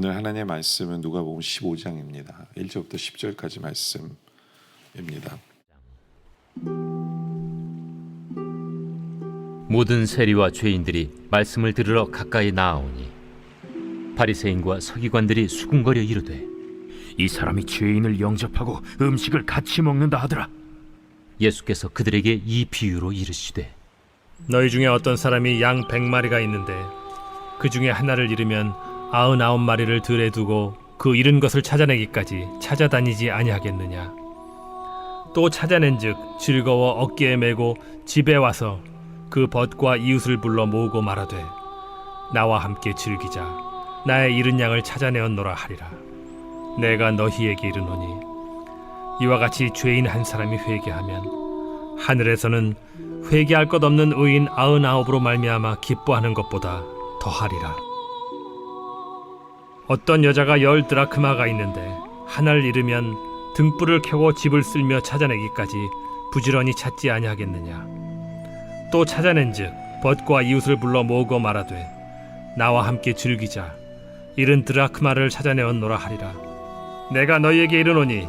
오늘 하나님의 말씀은 누가복음 15장입니다. 1절부터 10절까지 말씀입니다. 모든 세리와 죄인들이 말씀을 들으러 가까이 나아오니 바리새인과 서기관들이 수군거려 이르되 이 사람이 죄인을 영접하고 음식을 같이 먹는다 하더라. 예수께서 그들에게 이 비유로 이르시되 너희 중에 어떤 사람이 양 100마리가 있는데 그 중에 하나를 잃으면 99마리를 들에 두고 그 잃은 것을 찾아내기까지 찾아다니지 아니하겠느냐. 또 찾아낸즉 즐거워 어깨에 메고 집에 와서 그 벗과 이웃을 불러 모으고 말하되 나와 함께 즐기자. 나의 잃은 양을 찾아내었노라 하리라. 내가 너희에게 이르노니 이와 같이 죄인 한 사람이 회개하면 하늘에서는 회개할 것 없는 의인 99으로 말미암아 기뻐하는 것보다 더하리라. 어떤 여자가 10 드라크마가 있는데 하나를 잃으면 등불을 켜고 집을 쓸며 찾아내기까지 부지런히 찾지 아니하겠느냐. 또 찾아낸즉 벗과 이웃을 불러 모으고 말하되 나와 함께 즐기자. 잃은 드라크마를 찾아내었노라 하리라. 내가 너희에게 이르노니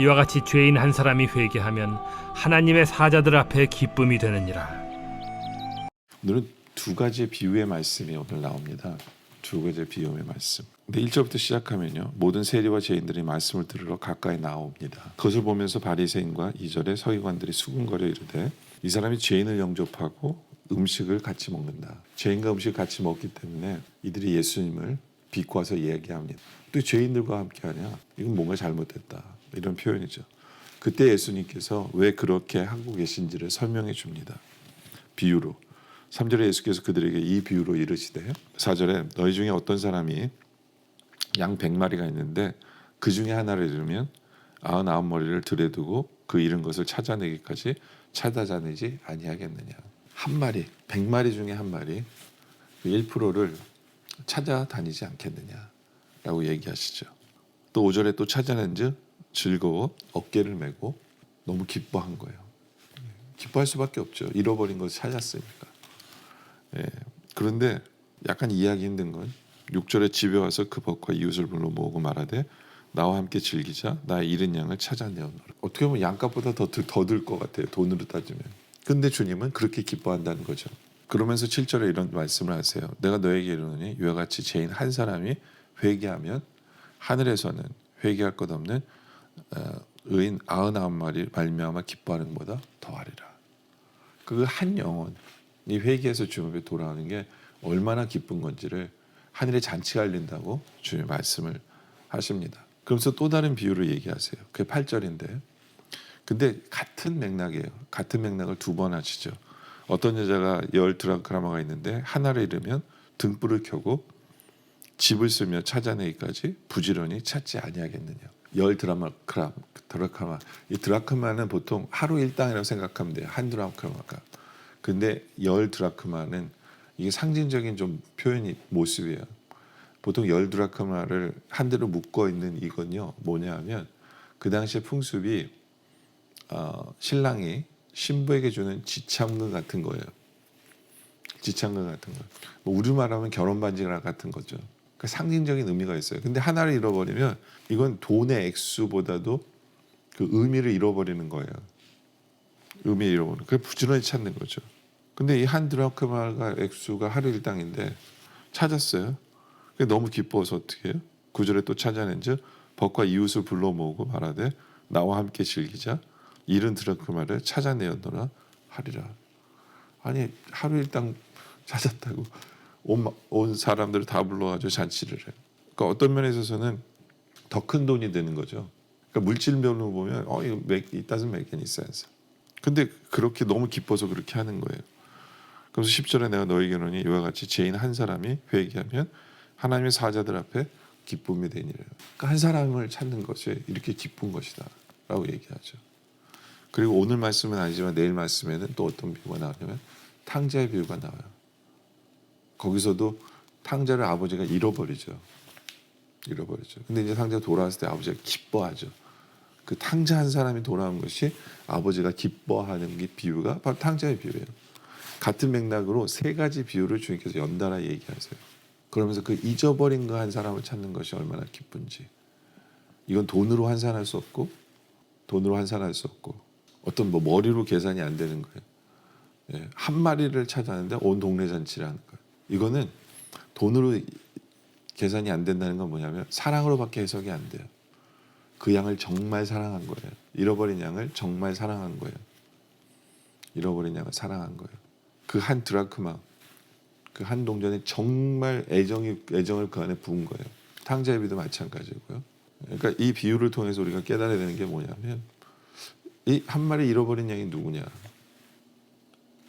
이와 같이 죄인 한 사람이 회개하면 하나님의 사자들 앞에 기쁨이 되느니라. 오늘은 두 가지 비유의 말씀이 오늘 나옵니다. 두 가지 비유의 말씀. 근데 1절부터 시작하면요, 모든 세리와 죄인들이 말씀을 들으러 가까이 나옵니다. 그것을 보면서 바리새인과 2절에 서기관들이 수군거려 이르되 이 사람이 죄인을 영접하고 음식을 같이 먹는다. 죄인과 음식을 같이 먹기 때문에 이들이 예수님을 비꼬아서 이야기합니다. 또 죄인들과 함께하냐? 이건 뭔가 잘못됐다. 이런 표현이죠. 그때 예수님께서 왜 그렇게 하고 계신지를 설명해 줍니다. 비유로. 3절에 예수께서 그들에게 이 비유로 이르시되 4절에 너희 중에 어떤 사람이 양 100마리가 있는데 그 중에 하나를 잃으면 99마리를 들에 두고 그 잃은 것을 찾아내기까지 찾아다니지 아니하겠느냐. 한 마리, 100마리 중에 한 마리, 그 1%를 찾아다니지 않겠느냐라고 얘기하시죠. 또 5절에 또 찾아낸즉 즐거워 어깨를 메고 너무 기뻐한 거예요. 기뻐할 수밖에 없죠. 잃어버린 것을 찾았으니까. 그런데 약간 이해하기 힘든 건 6절에 집에 와서 그 벗과 이웃을 불러 모으고 말하되 나와 함께 즐기자. 나의 잃은 양을 찾아내었노라. 어떻게 보면 양값보다 더 들 것 같아요. 돈으로 따지면. 근데 주님은 그렇게 기뻐한다는 거죠. 그러면서 7절에 이런 말씀을 하세요. 내가 너에게 이르노니 이와 같이 죄인 한 사람이 회개하면 하늘에서는 회개할 것 없는 의인 99마리 말미암아 기뻐하는 것보다 더하리라. 그 한 영혼이 회개해서 주님 앞에 돌아오는 게 얼마나 기쁜 건지를 하늘에 잔치가 열린다고 주님 말씀을 하십니다. 그러면서 또 다른 비유를 얘기하세요. 그게 8절인데 근데 같은 맥락이에요. 같은 맥락을 두 번 하시죠. 어떤 여자가 10 드라크마가 있는데 하나를 잃으면 등불을 켜고 집을 쓰며 찾아내기까지 부지런히 찾지 아니하겠느냐. 10 드라크마. 이 드라크마는 보통 하루 일당이라고 생각하면 돼요. 한 드라크마가. 근데 10 드라크마는 이게 상징적인 좀 표현이 모습이에요. 보통 10 드라크마를 한 대로 묶어 있는 이건요. 뭐냐 하면 그 당시의 풍습이 신랑이 신부에게 주는 지참금 같은 거예요. 지참금 같은 거. 뭐 우리말하면 결혼 반지랑 같은 거죠. 그러니까 상징적인 의미가 있어요. 근데 하나를 잃어버리면 이건 돈의 액수보다도 그 의미를 잃어버리는 거예요. 의미를 잃어버리는. 그게 부지런히 찾는 거죠. 근데 이 한 드라크마가 액수가 하루 일당인데 찾았어요. 너무 기뻐서 어떻게 해요? 9절에 또 찾아낸즉 벗과 이웃을 불러 모으고 말하되 나와 함께 즐기자. 잃은 드라크마를 찾아내었노라 하리라. 아니 하루 일당 찾았다고 온 사람들을 다 불러가지고 잔치를 해요. 그러니까 어떤 면에 있어서는 더 큰 돈이 되는 거죠. 그러니까 물질별로 보면 이거 it doesn't make any sense. 근데 그렇게 너무 기뻐서 그렇게 하는 거예요. 그래서 10절에 내가 너에게 이르노니 이와 같이 죄인 한 사람이 회개하면 하나님의 사자들 앞에 기쁨이 되니라. 그러니까 한 사람을 찾는 것이 이렇게 기쁜 것이다 라고 얘기하죠. 그리고 오늘 말씀은 아니지만 내일 말씀에는 또 어떤 비유가 나오냐면 탕자의 비유가 나와요. 거기서도 탕자를 아버지가 잃어버리죠. 근데 이제 탕자가 돌아왔을 때 아버지가 기뻐하죠. 그 탕자 한 사람이 돌아온 것이 아버지가 기뻐하는 게 비유가 바로 탕자의 비유예요. 같은 맥락으로 세 가지 비유를 주님께서 연달아 얘기하세요. 그러면서 그 잊어버린 그 한 사람을 찾는 것이 얼마나 기쁜지. 이건 돈으로 환산할 수 없고 돈으로 환산할 수 없고 어떤 뭐 머리로 계산이 안 되는 거예요. 예, 한 마리를 찾았는데 온 동네 잔치를 하는 거예요. 이거는 돈으로 계산이 안 된다는 건 뭐냐면 사랑으로밖에 해석이 안 돼요. 그 양을 정말 사랑한 거예요. 잃어버린 양을 정말 사랑한 거예요. 잃어버린 양을 사랑한 거예요. 그 한 드라크마, 그 한 동전에 정말 애정을 그 안에 부은 거예요. 탕자예비도 마찬가지고요. 그러니까 이 비유를 통해서 우리가 깨달아야 되는 게 뭐냐면 이 한 마리 잃어버린 양이 누구냐?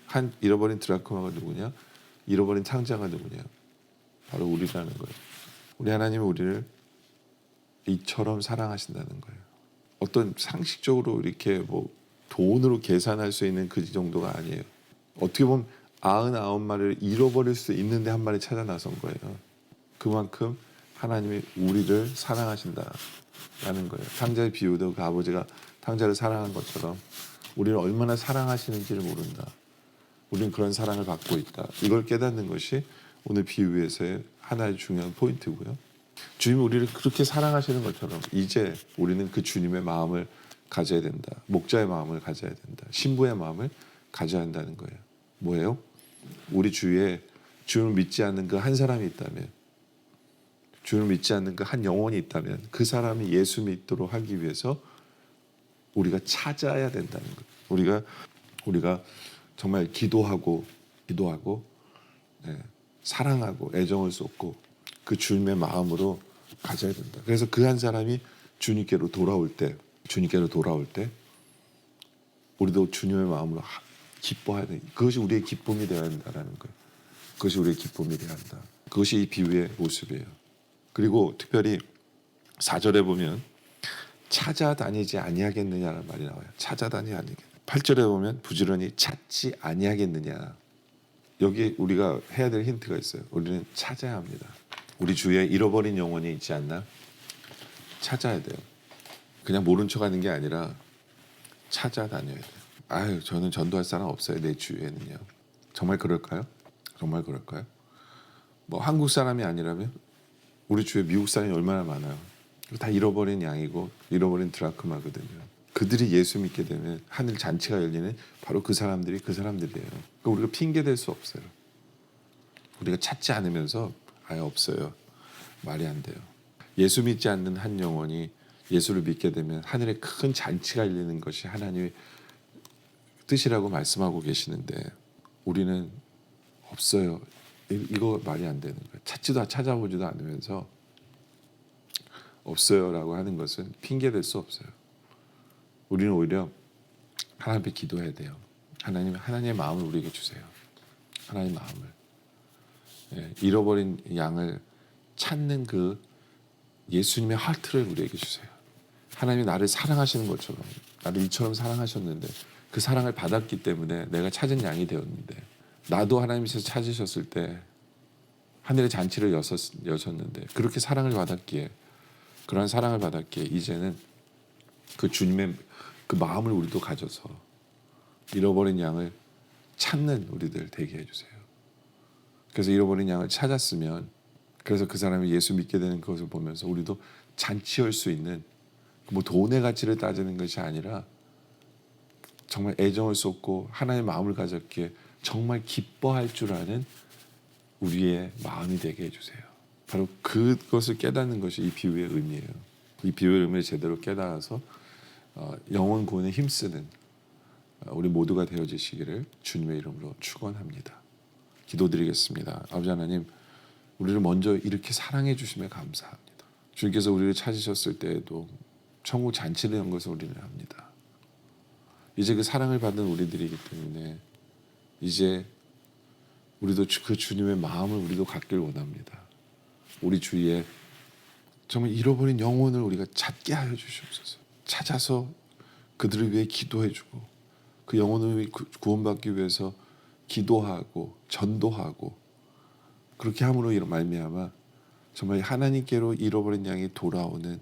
한 잃어버린 드라크마가 누구냐? 잃어버린 탕자가 누구냐? 바로 우리라는 거예요. 우리 하나님은 우리를 이처럼 사랑하신다는 거예요. 어떤 상식적으로 이렇게 뭐 돈으로 계산할 수 있는 그 정도가 아니에요. 어떻게 보면 99마리를 잃어버릴 수 있는데 한 마리 찾아 나선 거예요. 그만큼 하나님이 우리를 사랑하신다라는 거예요. 탕자의 비유도 그 아버지가 탕자를 사랑한 것처럼 우리를 얼마나 사랑하시는지를 모른다. 우리는 그런 사랑을 받고 있다. 이걸 깨닫는 것이 오늘 비유에서의 하나의 중요한 포인트고요. 주님이 우리를 그렇게 사랑하시는 것처럼 이제 우리는 그 주님의 마음을 가져야 된다. 목자의 마음을 가져야 된다. 신부의 마음을 가져야 한다는 거예요. 뭐예요? 우리 주위에 주님을 믿지 않는 그 한 사람이 있다면, 주님을 믿지 않는 그 한 영혼이 있다면 그 사람이 예수 믿도록 하기 위해서 우리가 찾아야 된다는 거예요. 우리가 정말 기도하고 사랑하고 애정을 쏟고 그 주님의 마음으로 가져야 된다. 그래서 그 한 사람이 주님께로 돌아올 때 우리도 주님의 마음으로 기뻐해야 돼. 그것이 우리의 기쁨이 되어야 한다라는 거예요. 그것이 우리의 기쁨이 되어야 한다. 그것이 이 비유의 모습이에요. 그리고 특별히 4절에 보면 찾아다니지 아니하겠느냐라는 말이 나와요. 찾아다니지 아니하겠느냐. 8절에 보면 부지런히 찾지 아니하겠느냐. 여기 우리가 해야 될 힌트가 있어요. 우리는 찾아야 합니다. 우리 주위에 잃어버린 영혼이 있지 않나? 찾아야 돼요. 그냥 모른 척하는 게 아니라 찾아다녀야 돼요. 아유, 저는 전도할 사람 없어요. 내 주위에는요. 정말 그럴까요? 정말 그럴까요? 뭐 한국 사람이 아니라면 우리 주위에 미국 사람이 얼마나 많아요. 다 잃어버린 양이고 잃어버린 드라크마거든요. 그들이 예수 믿게 되면 하늘 잔치가 열리는 바로 그 사람들이에요. 그러니까 우리가 핑계 댈 수 없어요. 우리가 찾지 않으면서 아예 없어요. 말이 안 돼요. 예수 믿지 않는 한 영혼이 예수를 믿게 되면 하늘에 큰 잔치가 열리는 것이 하나님의 뜻이라고 말씀하고 계시는데 우리는 없어요. 이거 말이 안 되는 거예요. 찾아보지도 않으면서 없어요라고 하는 것은 핑계 댈 수 없어요. 우리는 오히려 하나님 앞에 기도해야 돼요. 하나님의 마음을 우리에게 주세요. 하나님의 마음을. 잃어버린 양을 찾는 그 예수님의 하트를 우리에게 주세요. 하나님이 나를 사랑하시는 것처럼 나를 이처럼 사랑하셨는데 그 사랑을 받았기 때문에 내가 찾은 양이 되었는데 나도 하나님께서 찾으셨을 때 하늘의 잔치를 여셨는데 그렇게 사랑을 받았기에 그러한 사랑을 받았기에 이제는 그 주님의 그 마음을 우리도 가져서 잃어버린 양을 찾는 우리들 되게 해주세요. 그래서 잃어버린 양을 찾았으면 그래서 그 사람이 예수 믿게 되는 것을 보면서 우리도 잔치할 수 있는 뭐 돈의 가치를 따지는 것이 아니라 정말 애정을 쏟고 하나님의 마음을 가졌기에 정말 기뻐할 줄 아는 우리의 마음이 되게 해주세요. 바로 그것을 깨닫는 것이 이 비유의 의미예요. 이 비유의 의미를 제대로 깨달아서 영혼 구원에 힘쓰는 우리 모두가 되어지시기를 주님의 이름으로 축원합니다. 기도드리겠습니다. 아버지 하나님, 우리를 먼저 이렇게 사랑해 주심에 감사합니다. 주님께서 우리를 찾으셨을 때에도 천국 잔치를 연 것을 우리는 합니다. 이제 그 사랑을 받은 우리들이기 때문에 이제 우리도 그 주님의 마음을 우리도 갖길 원합니다. 우리 주위에 정말 잃어버린 영혼을 우리가 찾게 하여 주시옵소서. 찾아서 그들을 위해 기도해주고 그 영혼을 구원받기 위해서 기도하고 전도하고 그렇게 함으로 말미암아 정말 하나님께로 잃어버린 양이 돌아오는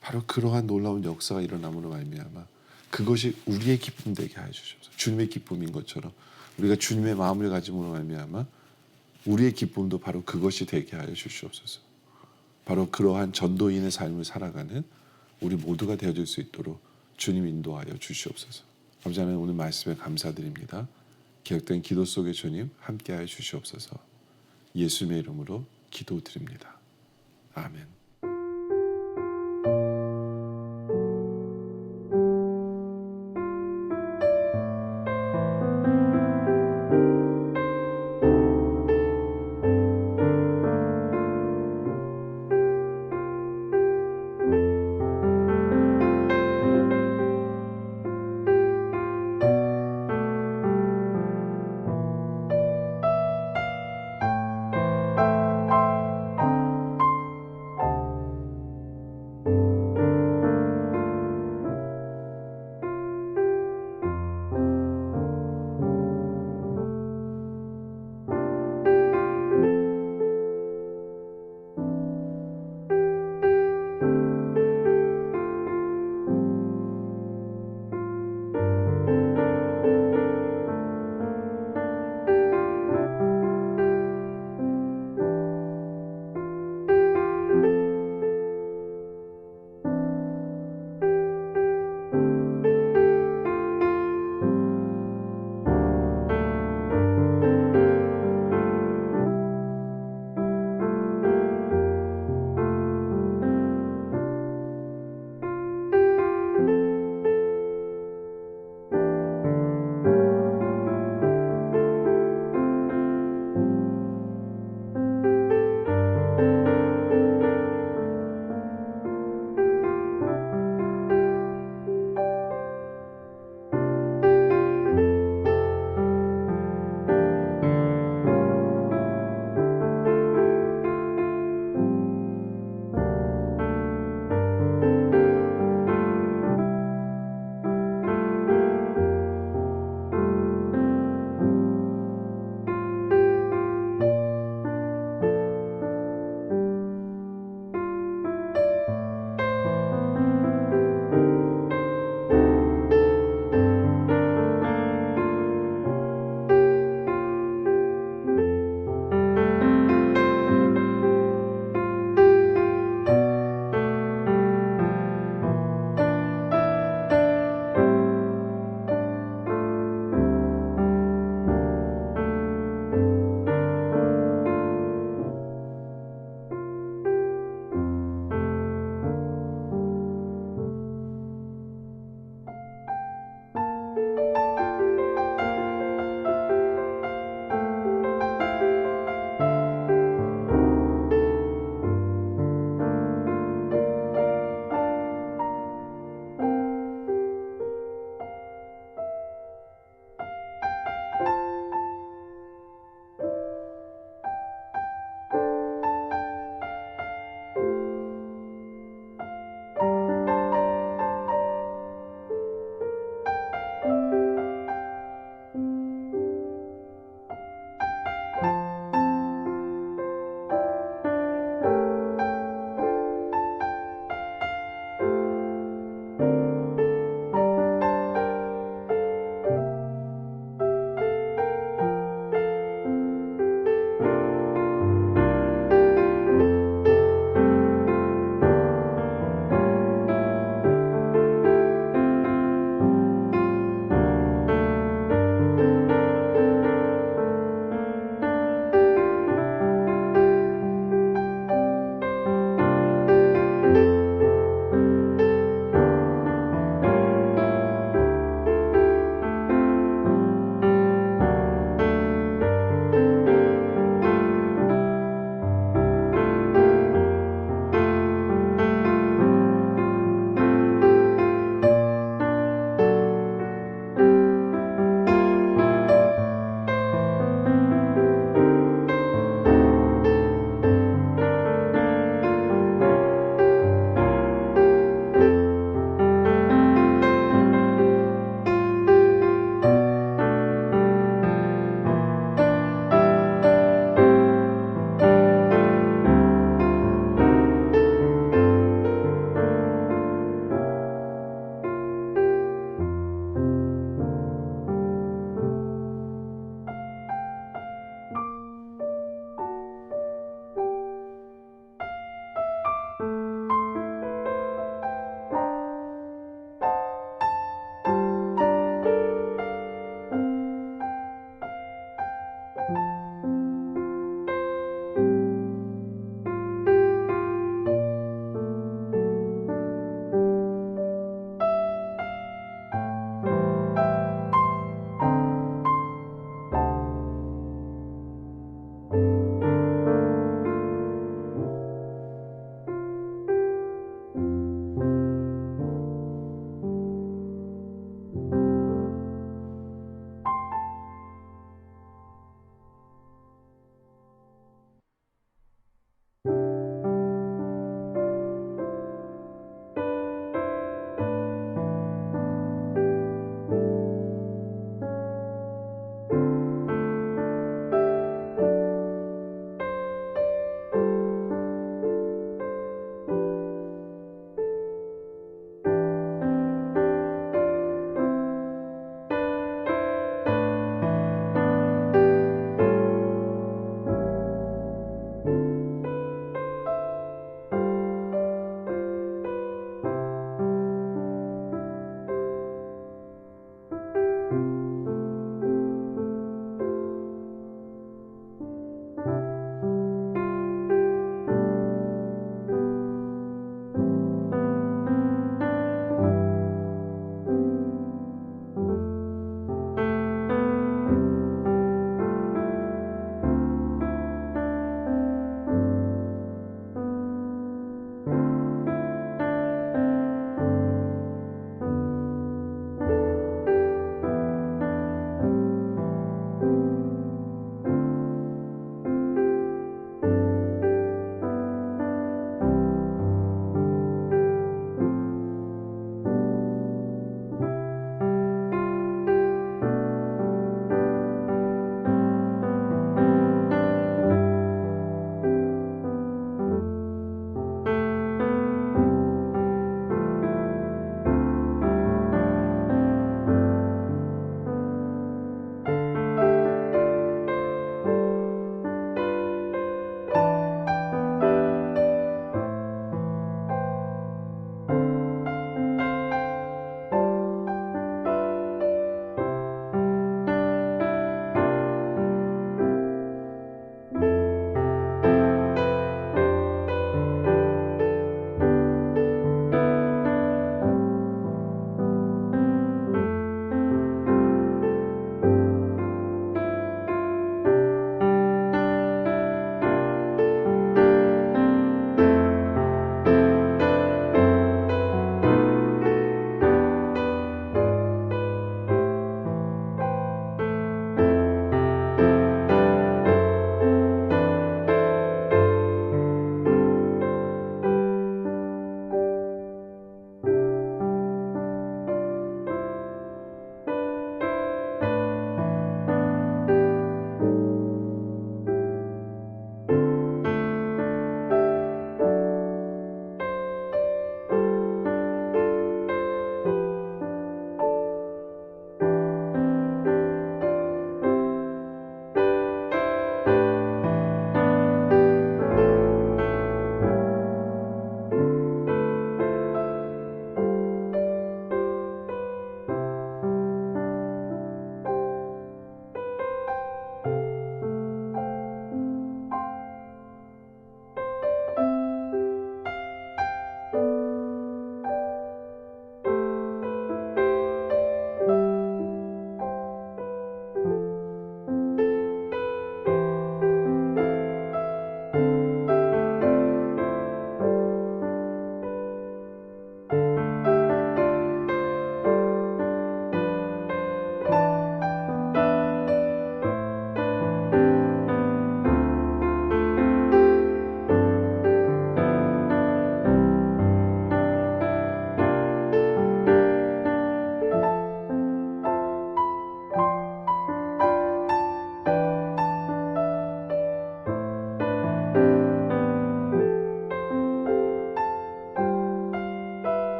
바로 그러한 놀라운 역사가 일어남으로 말미암아 그것이 우리의 기쁨 되게 하여 주시옵소서. 주님의 기쁨인 것처럼 우리가 주님의 마음을 가짐으로 말미암아 우리의 기쁨도 바로 그것이 되게 하여 주시옵소서. 바로 그러한 전도인의 삶을 살아가는 우리 모두가 되어줄 수 있도록 주님 인도하여 주시옵소서. 아버지 하나님, 오늘 말씀에 감사드립니다. 기억된 기도 속에 주님 함께하여 주시옵소서. 예수님의 이름으로 기도드립니다. 아멘.